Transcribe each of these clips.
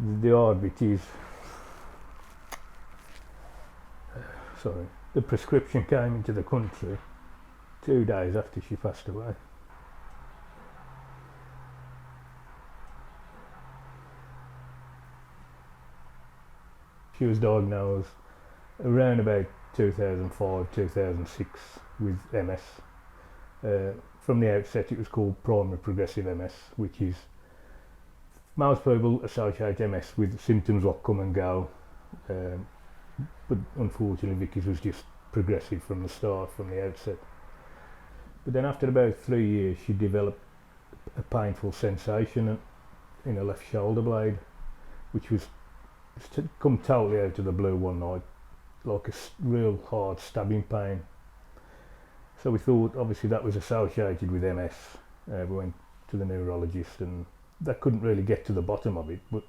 The hard bit is, the prescription came into the country 2 days after she passed away. She was diagnosed around about 2005, 2006 with MS. From the outset it was called primary progressive MS, which is, most people associate MS with symptoms that come and go, but unfortunately Vicky's was just progressive from the start, from the outset. But then after about 3 years she developed a painful sensation in her left shoulder blade, which was come totally out of the blue one night, like a real hard stabbing pain. So we thought obviously that was associated with MS. We went to the neurologist and they couldn't really get to the bottom of it, but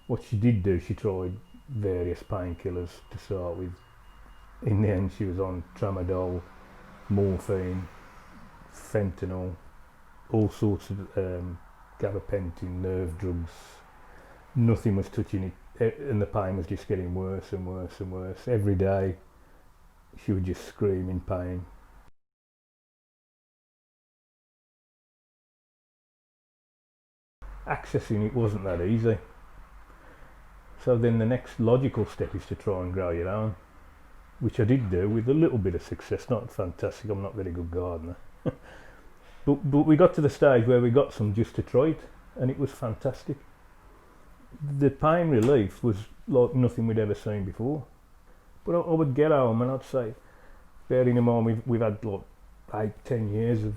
what she did do, she tried various painkillers to start with. In the end she was on tramadol, morphine, fentanyl, all sorts of gabapentin, nerve drugs. Nothing was touching it, and the pain was just getting worse and worse and worse. Every day she would just scream in pain. Accessing it wasn't that easy. So then the next logical step is to try and grow your own, which I did do with a little bit of success. Not fantastic, I'm not a very good gardener. but we got to the stage where we got some just to try it, and it was fantastic. The pain relief was like nothing we'd ever seen before. But I would get home and I'd say, bearing in mind we've had like 8-10 years of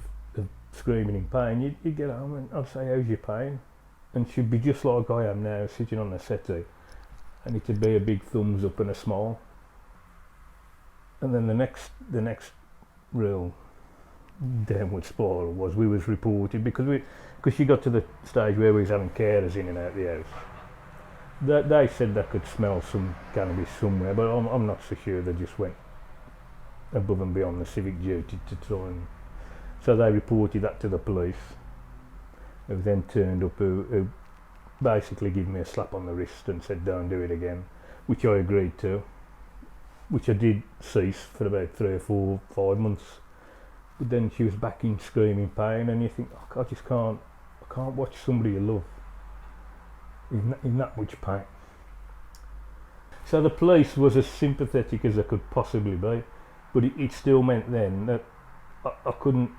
screaming in pain, you'd get home and I'd say, how's your pain? And she'd be just like I am now, sitting on the settee, and it'd be a big thumbs up and a smile. And then the next real downward spiral was we was reported, because she got to the stage where we was having carers in and out the house. They said they could smell some cannabis somewhere, but I'm not so sure. They just went above and beyond the civic duty to try and... So they reported that to the police, who then turned up, who basically gave me a slap on the wrist and said don't do it again, which I agreed to, which I did cease for about 3 or 4, 5 months. But then she was back in screaming pain, and you think, oh, I can't watch somebody you love in that much pain. So the police was as sympathetic as they could possibly be, but it still meant then that I couldn't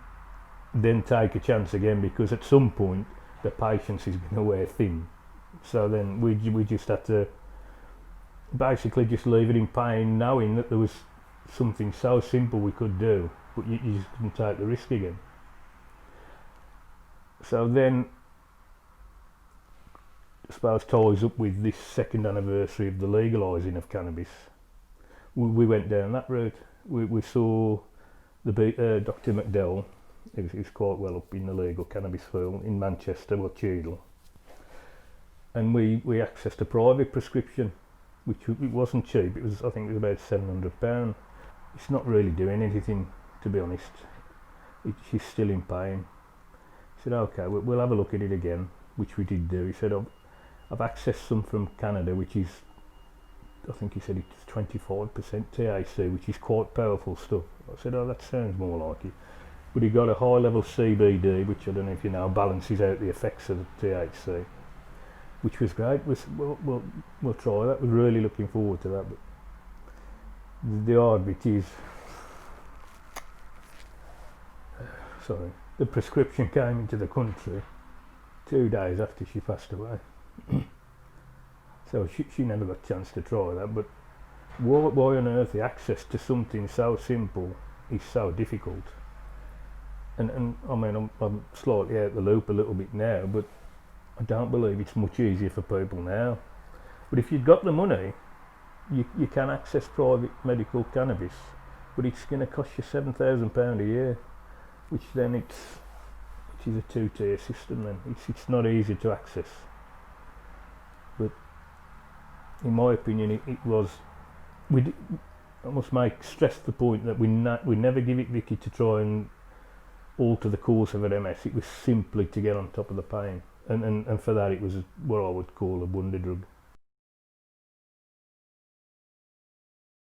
then take a chance again, because at some point the patience is going to wear thin. So then we just had to basically just leave it in pain, knowing that there was something so simple we could do, but you just couldn't take the risk again. So then, I suppose, ties up with this 2nd anniversary of the legalising of cannabis. We went down that route. We saw Dr. McDowell, who's quite well up in the legal cannabis field in Manchester or Cheadle, and we accessed a private prescription, which it wasn't cheap. I think it was about £700. It's not really doing anything, to be honest. She's still in pain. He said, okay, we'll have a look at it again, which we did do. He said, I've accessed some from Canada, which is, I think he said it's 25% THC, which is quite powerful stuff. I said, oh, that sounds more like it. But he got a high level CBD, which I don't know if you know, balances out the effects of the THC, which was great. We'll try that. We're really looking forward to that. But the hard bit is, the prescription came into the country 2 days after she passed away. So she never got a chance to try that. But why on earth the access to something so simple is so difficult? And I mean, I'm slightly out the loop a little bit now, but I don't believe it's much easier for people now. But if you've got the money, you can access private medical cannabis, but it's going to cost you £7,000 a year, which then which is a 2-tier system. Then it's not easy to access. But in my opinion, it was. I must stress the point that we never give it Vicky to try and alter the course of her MS. It was simply to get on top of the pain, and for that it was what I would call a wonder drug.